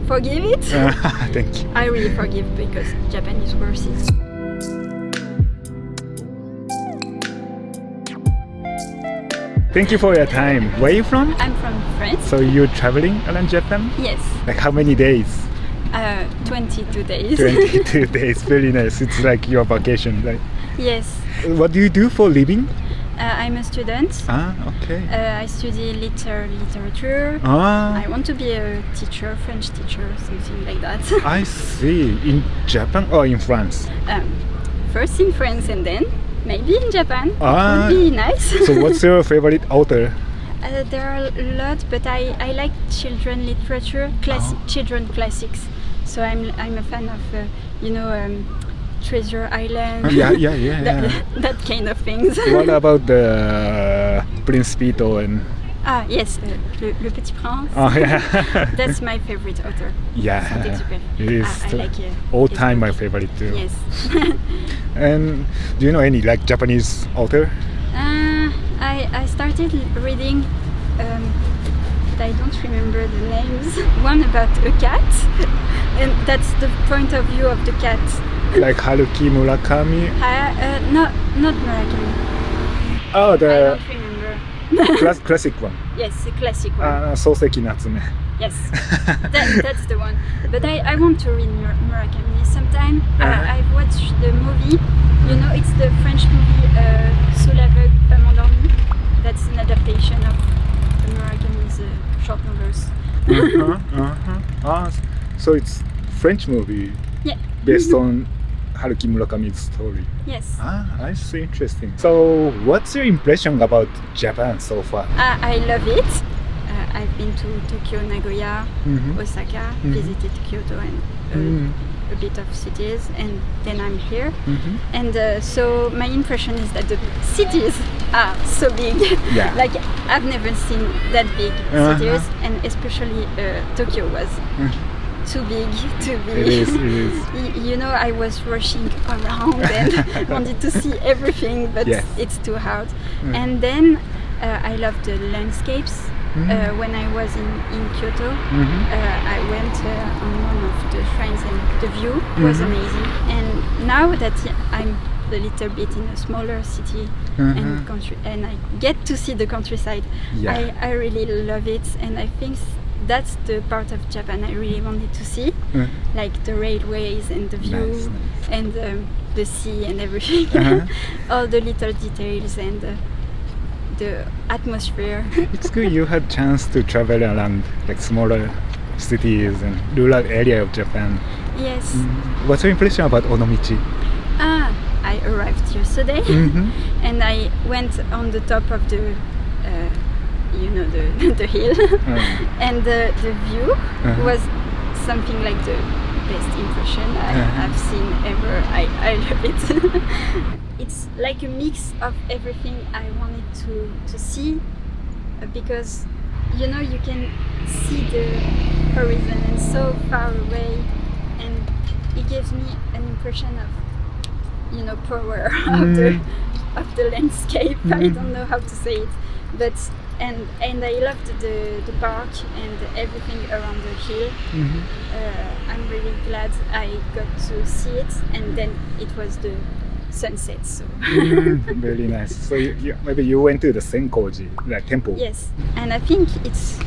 forgive it. Thank you. I really forgive because Japan is worth it. Thank you for your time. Where are you from? I'm from France. So you're traveling around Japan? Yes, Like how many days? 22 days. 22 days. Very nice. It's like your vacation. Like, Yes, what do you do for living? I'm a student. Okay. I study literature. I want to be a teacher, French teacher, something like that. I see. In Japan or in France? First in France and then maybe in Japan. It Ah. would be nice. So what's your favorite author? There are a lot, but I like children literature, children classics. So I'm a fan of Treasure Island. Yeah. that kind of things. What about the Prince Vito and? Yes, Le Petit Prince. Oh yeah. That's my favorite author. Yeah. Saint-Exupéry. It is I like all his time book. my favorite too. Yes. And do you know any like Japanese author? I started reading, but I don't remember the names. One about a cat, and that's the point of view of the cat. Like Haruki Murakami? Not Murakami. Oh, I the don't remember. classic one. Yes, the classic one. Soseki Natsume. Yes, that's the one. But I want to read Murakami sometime. I've watched the movie. You know, it's the French movie Sous l'aveugle, femme endormie. That's an adaptation of Murakami's short novels. So it's French movie Yeah. based on Haruki Murakami's story. Yes. I see. Interesting. So what's your impression about Japan so far? I love it. I've been to Tokyo, Nagoya, Osaka, visited Kyoto and a bit of cities, and then I'm here. And so my impression is that the cities are so big. Yeah. Like I've never seen that big cities, and especially Tokyo was too big to be. It is. You know, I was rushing around and wanted to see everything, but Yes. it's too hard. And then I love the landscapes. When I was in Kyoto, I went on one of the trains and the view was amazing. And now that I'm a little bit in a smaller city and country, and I get to see the countryside, I really love it. And I think that's the part of Japan I really wanted to see, like the railways and the view. Nice. And the sea and everything. All the little details and the atmosphere. It's good you had chance to travel around like smaller cities and rural area of Japan. Yes. What's your impression about Onomichi? I arrived yesterday and I went on the top of the the hill and the view was something like the best impression I've seen ever. I love it. It's like a mix of everything I wanted to see, because you know you can see the horizon and so far away, and it gives me an impression of power of the landscape. I don't know how to say it, but and I loved the park and everything around the hill. I'm really glad I got to see it, and then it was the sunset. So Very nice. So maybe you went to the Senkoji, like temple. yes, and I think it's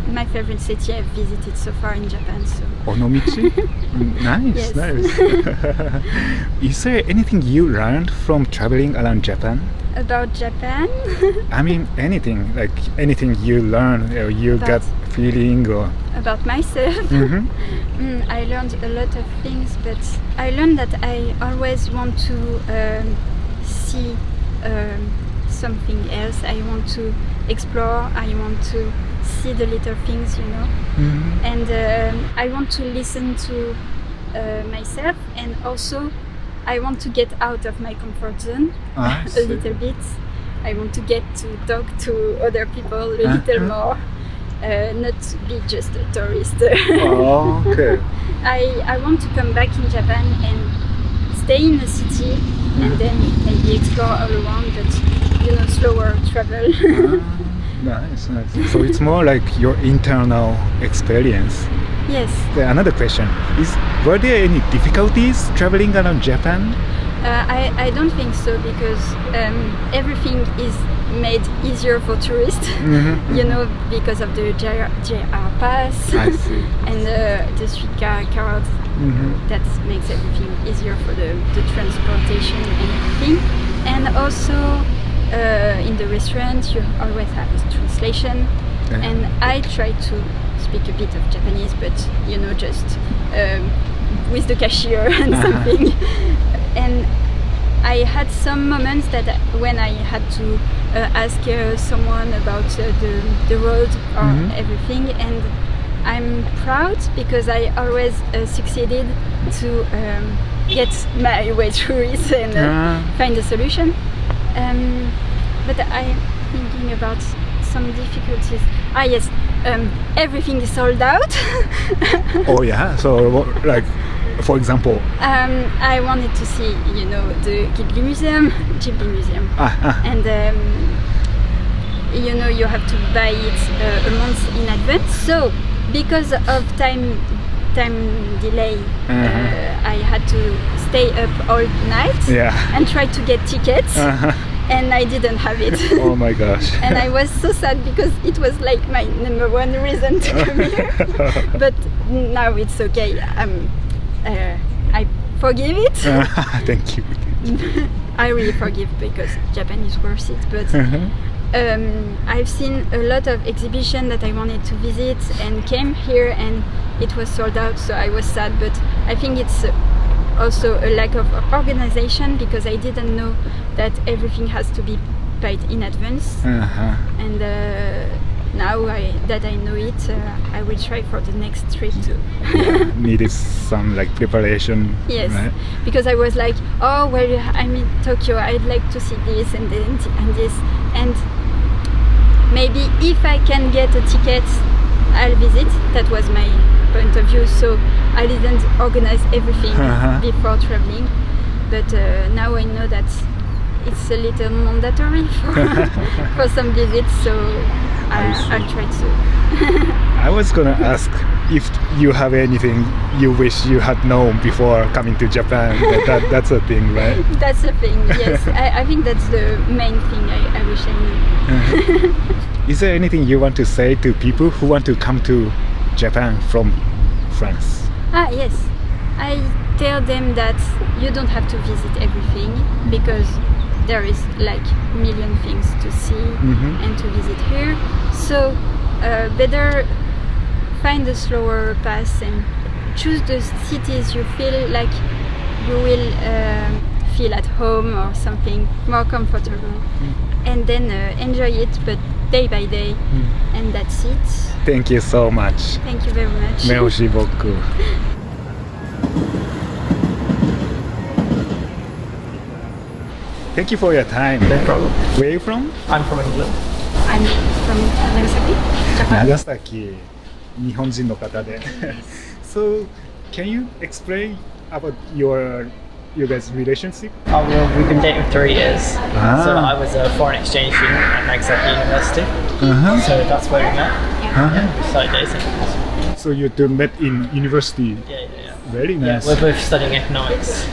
my favorite city I've visited so far in Japan. So Onomichi? Nice, Yes. nice. Is there anything you learned from traveling around Japan? about Japan, I mean, anything, like anything you learned or you About- got feeling or. about myself. I learned a lot of things, but I learned that I always want to see something else. I want to explore. I want to see the little things, and I want to listen to myself, and also I want to get out of my comfort zone I a see. little bit. I want to get to talk to other people a little more, not be just a tourist. Oh, okay. I want to come back in Japan and stay in a city and then maybe explore all around, but slower travel. Nice, nice. So it's more like your internal experience. Yes. Another question is: were there any difficulties traveling around Japan? I don't think so, because everything is made easier for tourists. You know, because of the JR pass I see. and the streetcar card. That makes everything easier for the transportation and everything. And also in the restaurant you always have a translation. And I try to speak a bit of Japanese, but you know, just with the cashier and something. And I had some moments that when I had to ask someone about the road or everything, and I'm proud because I always succeeded to get my way through it and find a solution. But I'm thinking about some difficulties. Yes, everything is sold out. Oh yeah, so like, for example? I wanted to see, you know, the Ghibli Museum, and you know, you have to buy it a month in advance. So because of time delay, I had to stay up all night and try to get tickets. And I didn't have it. Oh my gosh. And I was so sad because it was like my number one reason to come here. But now it's okay. I forgive it. Thank you. I really forgive, because Japan is worth it. But I've seen a lot of exhibitions that I wanted to visit and came here and it was sold out, so I was sad. But I think it's also a lack of organization, because I didn't know that everything has to be paid in advance. And now that I know it, I will try for the next trip too. Needed some like preparation. Yes, right? Because I was like, oh well, I'm in Tokyo, I'd like to see this and then and this, and maybe if I can get a ticket, I'll visit. That was my point of view, so I didn't organize everything before traveling. But now I know that it's a little mandatory for some visits, so I'll try to. I was gonna ask if you have anything you wish you had known before coming to Japan. That's a thing, right? That's a thing, yes. I think that's the main thing I wish I knew. Is there anything you want to say to people who want to come to Japan from France? Yes. I tell them that you don't have to visit everything, because there is like a million things to see and to visit here. So better find a slower path and choose the cities you feel like you will feel at home or something more comfortable, and then enjoy it, but day by day. And that's it. Thank you so much. Thank you very much. Merci beaucoup. Thank you for your time. No problem. Where are you from? I'm from England. I'm from Nagasaki, Japan. 長崎、日本人の方で。So, can you explain about your guys' relationship? Oh, well, we've been dating for 3 years. So I was a foreign exchange student at Nagasaki University. So that's where we met. Yeah, we started dating. So you two met in university. Yeah. Very nice. Yeah, we're both studying economics.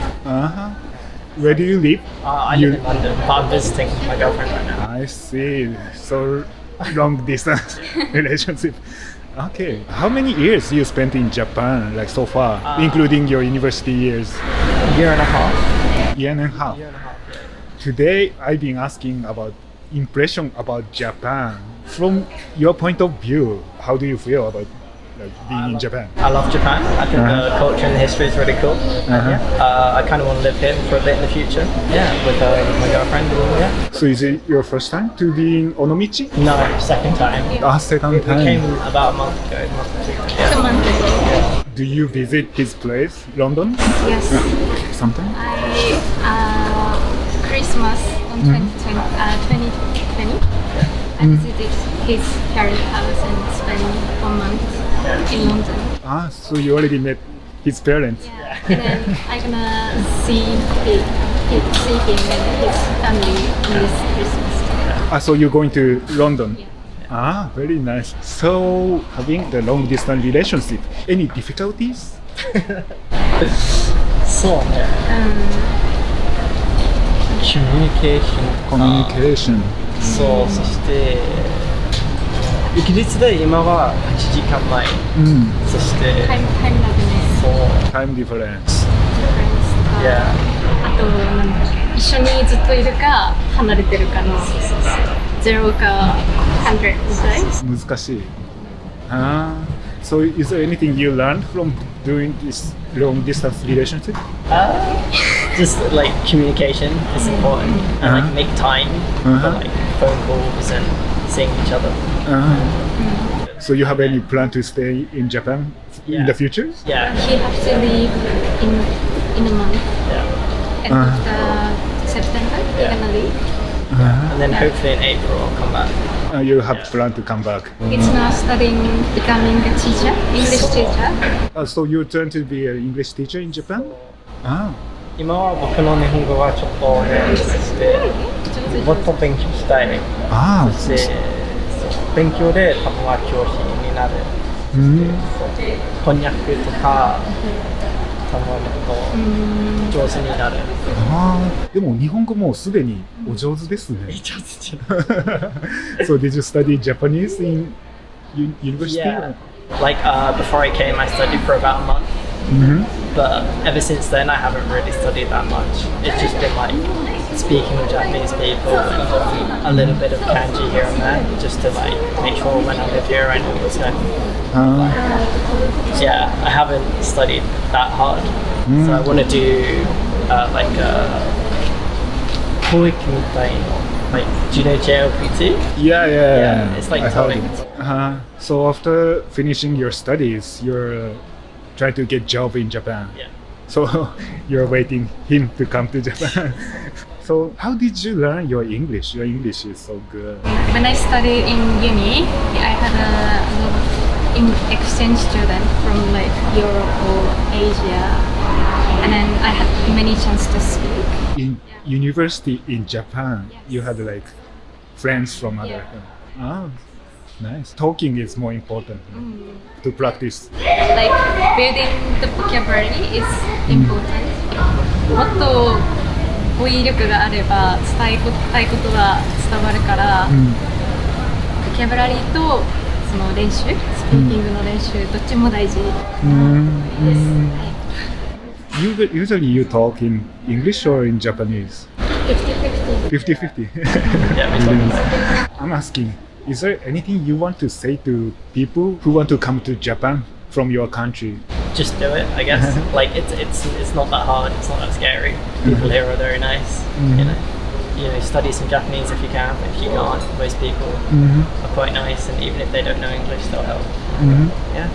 Where do you live? I live in London, but I'm visiting my girlfriend right now. I see. So long distance relationship. Okay. How many years you spent in Japan, like so far, including your university years? Year and a half. Year and a half. Yeah. Today I've been asking about impression about Japan. From your point of view, how do you feel about being in Japan? I love Japan. I think the culture and the history is really cool. I kind of want to live here for a bit in the future. Yeah, with my girlfriend. Yeah. So is it your first time to be in Onomichi? No, second time. Second time. We came about a month ago. Yeah. A month ago. Yeah. Do you visit his place, London? Yes. Something? Christmas on 2020, I visited his parents' house and spent 1 month in London. So you already met his parents? Yeah. And then I'm gonna see him and his family this Christmas. So you're going to London? Yeah. Ah, very nice. So, having the long distance relationship, any difficulties? そうね。コミュニケーション。コミュニケーション。そう、そしてイギリスで今は8時間前。そしてタイムラグね。そう。Time difference. Yeah. あとなんだっけ、一緒にずっといるか離れてるかの0か100ぐらい。難しい。So, is there anything you learned from doing this long distance relationship? Just like communication is important, and like make time for like phone calls and seeing each other. So, you have any plan to stay in Japan in the future? Yeah. He has to leave in a month. Yeah. End of the September, he's gonna leave. And then hopefully in April I'll come back. You have plan to come back. He's now studying becoming a teacher, English teacher. So, you turn to be an English teacher in Japan? 今は僕の日本語はちょっと練習してもっと勉強したい。そして勉強で多分は教師になる。翻訳とか多分もっと上手になる。でも日本語もうすでにお上手ですね。上手じゃん。So did you study Japanese in university? Yeah. Like before I came, I studied for about a month. But ever since then, I haven't really studied that much. It's just been like speaking with Japanese people and a little bit of kanji here and there, just to like make sure when I live here I know what's happening. Yeah, I haven't studied that hard. So I want to do like TOEIC みたいな, like do you know JLPT? Yeah. It's like I heard TOEIC. it. So after finishing your studies, you're trying to get job in Japan. Yeah. So you're waiting him to come to Japan. So how did you learn your English? Your English is so good. When I studied in uni, I had a lot of exchange students from like Europe or Asia, and then I had many chances to speak. In university in Japan, Yes. you had like friends from other. Nice. Talking is more important to practice. Like building the vocabulary is important. もっと語彙力があれば伝えたいことが伝わるから、ボキャブラリーとその練習、スピーキングの練習、どっちも大事です。Usually you talk in English or in Japanese? 50-50. 50-50. Yeah, we talk. I'm asking, is there anything you want to say to people who want to come to Japan from your country? Just do it, I guess. Like it's not that hard. It's not that scary. People here are very nice. You know, study some Japanese if you can. If you can't, most people are quite nice, and even if they don't know English, they'll help. Yeah.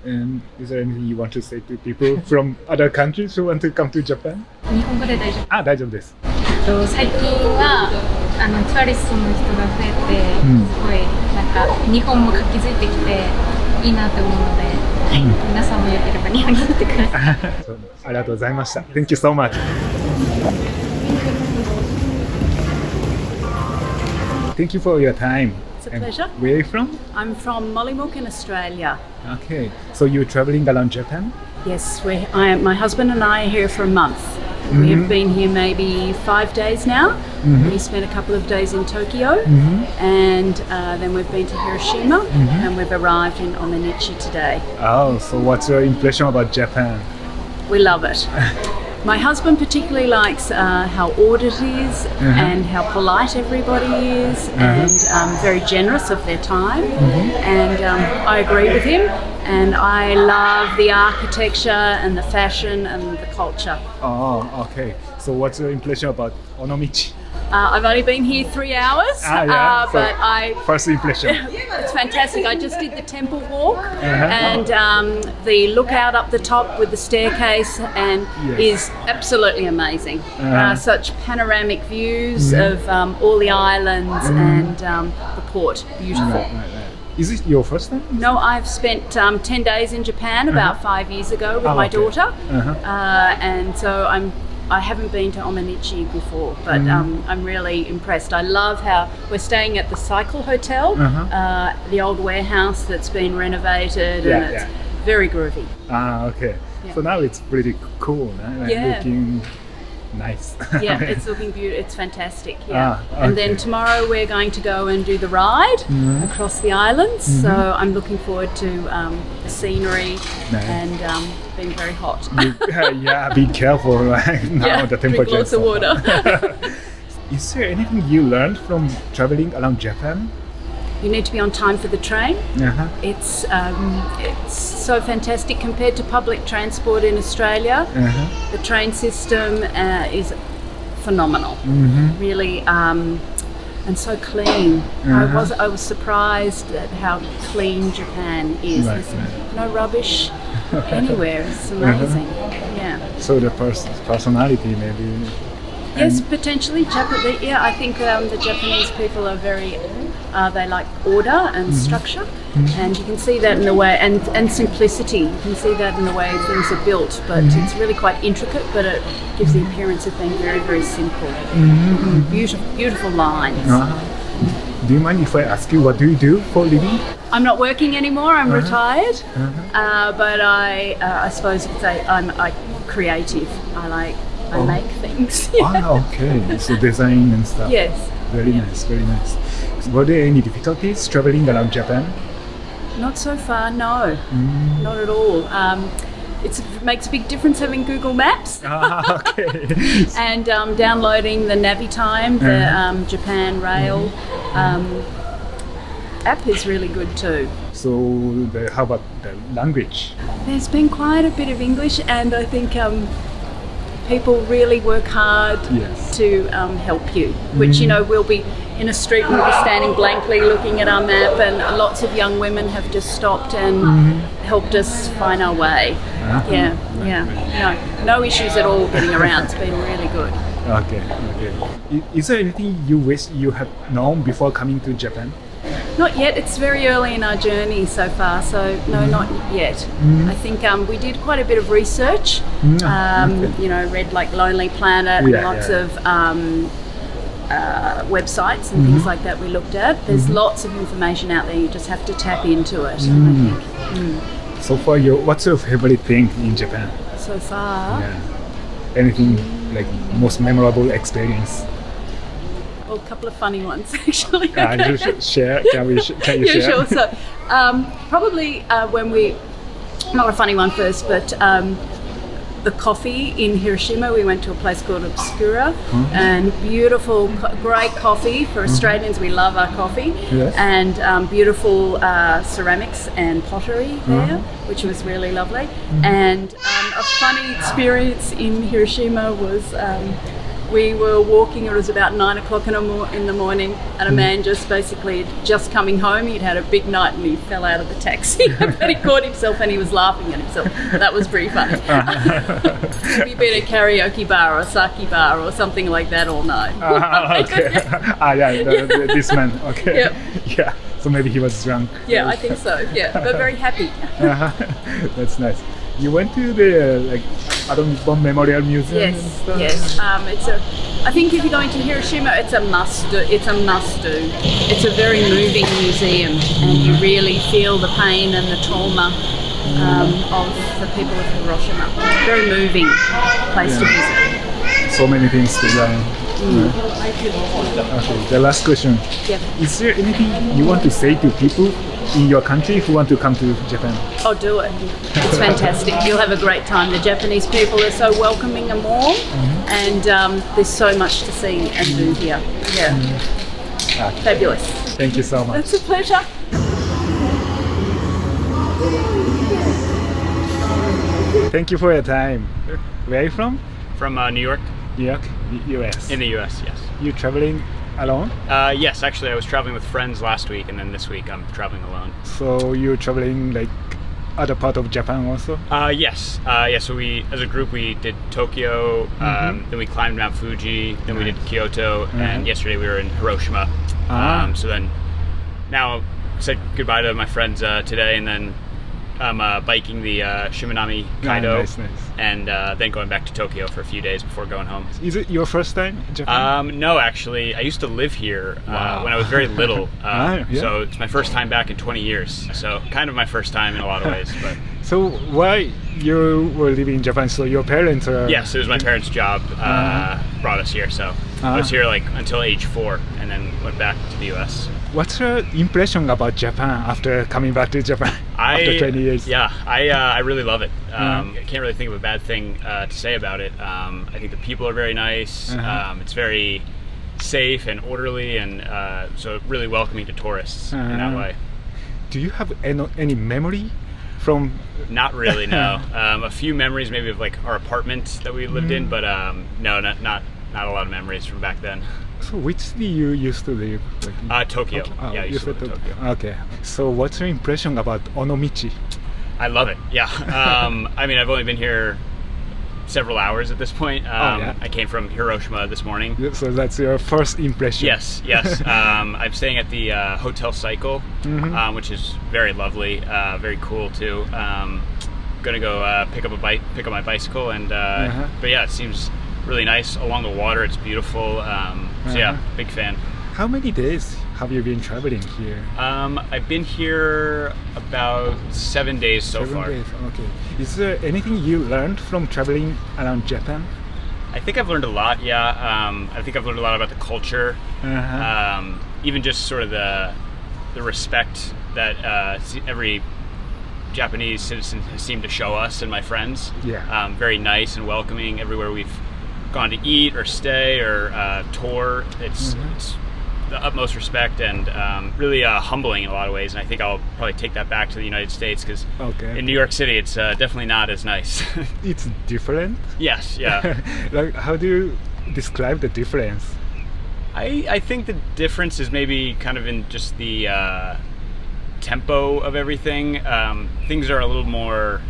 And is there anything you want to say to people from other countries who want to come to Japan? 日本語で大丈夫。大丈夫です。最近はトゥアリストの人が増えて、すごいなんか日本も活気づいてきていいなと思うので、皆さんもよければ日本に来てください。ありがとうございました。Thank you so much. Thank you for your time. It's a pleasure. Where are you from? I'm from Mollymook in Australia. Okay, so you're traveling around Japan? Yes, my husband and I are here for a month. We have been here maybe 5 days now. We spent a couple of days in Tokyo, and then we've been to Hiroshima, and we've arrived in Omenichi today. Oh, so what's your impression about Japan? We love it. My husband particularly likes how ordered it is and how polite everybody is, and very generous of their time. And I agree with him. And I love the architecture and the fashion and the culture. Oh, okay. So what's your impression about Onomichi? I've only been here 3 hours, So but first impression. it's fantastic. I just did the temple walk, and the lookout up the top with the staircase and is absolutely amazing. Such panoramic views of all the islands and the port. Beautiful. Right. Is this your first time? No, I've spent 10 days in Japan about 5 years ago with my daughter, and so I'm I haven't been to Omanichi before, but I'm really impressed. I love how we're staying at the Cycle Hotel, the old warehouse that's been renovated, and it's very groovy. Okay. Yeah. So now it's pretty cool, like looking nice. Yeah, it's looking beautiful. It's fantastic. Yeah. Okay. And then tomorrow we're going to go and do the ride across the islands. So I'm looking forward to the scenery and being very hot. Yeah, be careful. Now the temperature. Drink lots of water. Is there anything you learned from traveling around Japan? You need to be on time for the train. It's so fantastic compared to public transport in Australia. The train system is phenomenal, really, and so clean. I was surprised at how clean Japan is. There's no rubbish anywhere. It's amazing. Yeah. So the personality maybe. Yes, potentially. Yeah, I think the Japanese people are very. They like order and structure, and you can see that in the way and simplicity. You can see that in the way things are built, but it's really quite intricate. But it gives the appearance of being very, very simple. Beautiful lines. Do you mind if I ask you what do you do for a living? I'm not working anymore. I'm retired, but I suppose you could say I'm creative. I make things. Okay. So design and stuff. Yes. Very nice, very nice. Were there any difficulties traveling around Japan? Not so far, no. Not at all. It makes a big difference having Google Maps Okay. and downloading the Navitime, the Japan Rail app is really good too. So how about the language? There's been quite a bit of English, and I think people really work hard to help you, which we'll be in a street and we'll be standing blankly looking at our map, and lots of young women have just stopped and helped us find our way. No issues at all getting around. It's been really good. Okay. Is there anything you wish you had known before coming to Japan? Not yet. It's very early in our journey so far, so no, not yet. I think we did quite a bit of research. Read like Lonely Planet and lots of websites and things like that we looked at. There's lots of information out there. You just have to tap into it. I think. So far, what's your favorite thing in Japan? So far? Yeah. Anything like most memorable experience? Well, a couple of funny ones actually. You should share. Can you share? Sure. So probably when not a funny one first, but the coffee in Hiroshima, we went to a place called Obscura, and beautiful, great coffee for Australians. We love our coffee, and beautiful ceramics and pottery there, which was really lovely. And a funny experience in Hiroshima was we were walking, it was about 9 o'clock in the morning, and a man just coming home, he'd had a big night and he fell out of the taxi, but he caught himself and he was laughing at himself. That was pretty funny. Maybe been at a karaoke bar or a sake bar or something like that all night. This man, okay. Yep. Yeah, so maybe he was drunk. Yeah, I think so, but very happy. That's nice. You went to the Atom Bomb Memorial Museum? Yes. I think if you're going to Hiroshima, it's a must do. It's a very moving museum, and you really feel the pain and the trauma of the people of Hiroshima. Very moving place to visit. So many things to learn. Okay, the last question. Yeah. Is there anything you want to say to people in your country who want to come to Japan? Oh, do it. It's fantastic. You'll have a great time. The Japanese people are so welcoming and warm, and there's so much to see and do here. Yeah. Fabulous. Thank you so much. It's a pleasure. Thank you for your time. Where are you from? From New York. New York, US. In the US, yes. You traveling alone? Yes, actually I was traveling with friends last week, and then this week I'm traveling alone. So you're traveling like other part of Japan also? Yes. So we, as a group, we did Tokyo, then we climbed Mount Fuji, then we did Kyoto, and yesterday we were in Hiroshima. So then now said goodbye to my friends today, and then I'm biking the Shimanami Kaido, nice. and then going back to Tokyo for a few days before going home. Is it your first time in Japan? No, actually, I used to live here when I was very little, so it's my first time back in 20 years. So kind of my first time in a lot of ways. But So why you were living in Japan? So your parents are... yes, it was my parents' job brought us here. So I was here like until age 4, and then went back to the U.S. What's your impression about Japan after coming back to Japan after 20 years? Yeah, I really love it. I can't really think of a bad thing to say about it. I think the people are very nice. It's very safe and orderly, and so really welcoming to tourists in that way. Do you have any memory from... Not really, no. A few memories maybe of like our apartment that we lived in, but no, not a lot of memories from back then. So which city you used to live? Tokyo. Yeah, I used to live in Tokyo. Okay. So what's your impression about Onomichi? I love it. Yeah. I mean, I've only been here several hours at this point. I came from Hiroshima this morning. So that's your first impression? Yes. I'm staying at the Hotel Cycle, which is very lovely, very cool too. Gonna go pick up my bicycle, and but yeah, it seems really nice along the water. It's beautiful. So yeah, big fan. How many days have you been traveling here? I've been here about 7 days so far. 7 days, okay. Is there anything you learned from traveling around Japan? I think I've learned a lot, yeah. I think I've learned a lot about the culture. Even just sort of the respect that every Japanese citizen has seemed to show us and my friends. Yeah. Very nice and welcoming everywhere we've gone to eat or stay or tour. It's the utmost respect and really humbling in a lot of ways, and I think I'll probably take that back to the United States, because in New York City it's definitely not as nice. It's different? Yes, yeah. Like, how do you describe the difference? I think the difference is maybe kind of in just the tempo of everything. Things are a little more,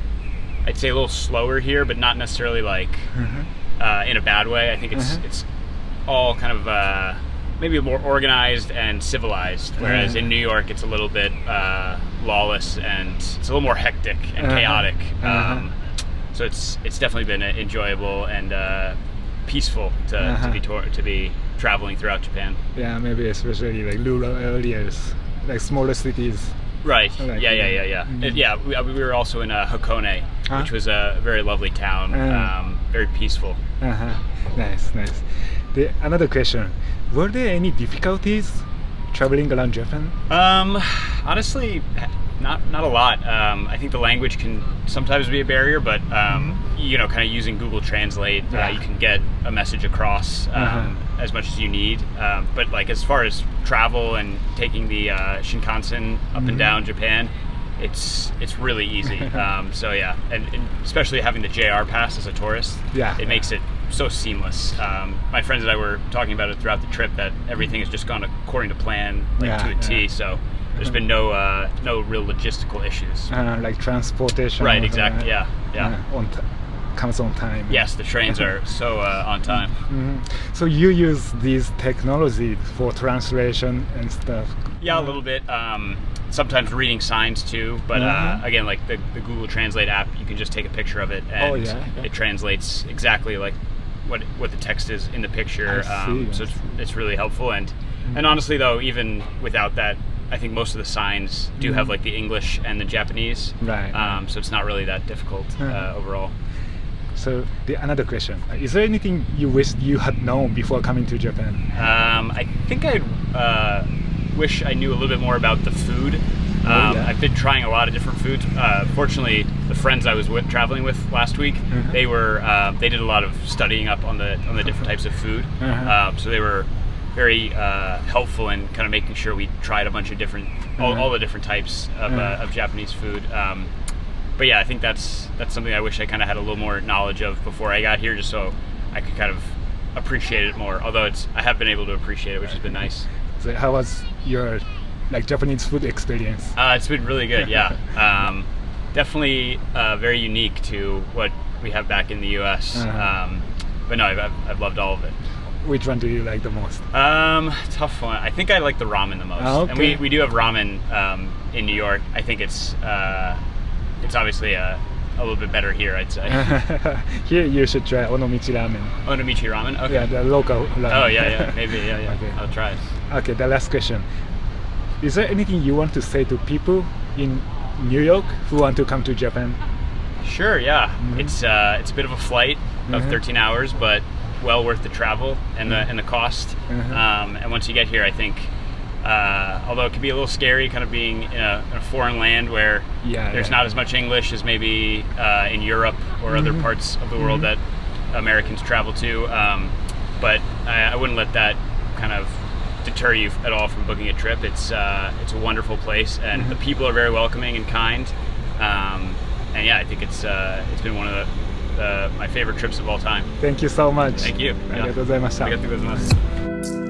I'd say a little slower here, but not necessarily like in a bad way. I think it's all kind of maybe more organized and civilized, whereas in New York it's a little bit lawless and it's a little more hectic and chaotic. So it's definitely been enjoyable and peaceful to be traveling throughout Japan. Yeah, maybe especially like rural areas, like smaller cities. Right. Like, Yeah. We were also in Hakone, which was a very lovely town, very peaceful. Nice. Another question: were there any difficulties traveling around Japan? Honestly, not a lot. I think the language can sometimes be a barrier, but kind of using Google Translate, you can get a message across as much as you need. But like as far as travel and taking the Shinkansen up and down Japan, it's really easy. So yeah, and especially having the JR pass as a tourist, it makes it so seamless. My friends and I were talking about it throughout the trip, that everything has just gone according to plan, to a T. So there's been no real logistical issues. Like transportation. Right. Exactly. Yeah. Comes on time. Yes, the trains are so on time. So you use these technologies for translation and stuff? Yeah, a little bit. Sometimes reading signs too, but again, like the Google Translate app, you can just take a picture of it and it translates exactly like what the text is in the picture. So it's really helpful. And honestly though, even without that, I think most of the signs do have like the English and the Japanese. Right. So it's not really that difficult overall. So another question: is there anything you wish you had known before coming to Japan? I think I wish I knew a little bit more about the food. I've been trying a lot of different foods. Fortunately, the friends I was traveling with last week, they did a lot of studying up on the different types of food. So they were very helpful in kind of making sure we tried a bunch of different, all the different types of Japanese food. But yeah, I think that's something I wish I kind of had a little more knowledge of before I got here, just so I could kind of appreciate it more. Although I have been able to appreciate it, which has been nice. So how was your Japanese food experience? It's been really good. Yeah, definitely very unique to what we have back in the U.S. But no, I've loved all of it. Which one do you like the most? Tough one. I think I like the ramen the most. Okay. And we do have ramen in New York. I think it's it's obviously a little bit better here, I'd say. Here you should try Onomichi ramen. Onomichi ramen? Okay. Yeah, the local ramen. Oh, yeah, maybe, yeah. Okay. I'll try it. Okay, the last question. Is there anything you want to say to people in New York who want to come to Japan? Sure, yeah. It's a bit of a flight of 13 hours, but well worth the travel and the cost. And once you get here, I think, although it can be a little scary, kind of being in a foreign land where there's not as much English as maybe in Europe or other parts of the world that Americans travel to. But I wouldn't let that kind of deter you at all from booking a trip. It's a wonderful place, and the people are very welcoming and kind. And yeah, I think it's been one of my favorite trips of all time. Thank you so much. Thank you. ありがとうございました。ありがとうございます。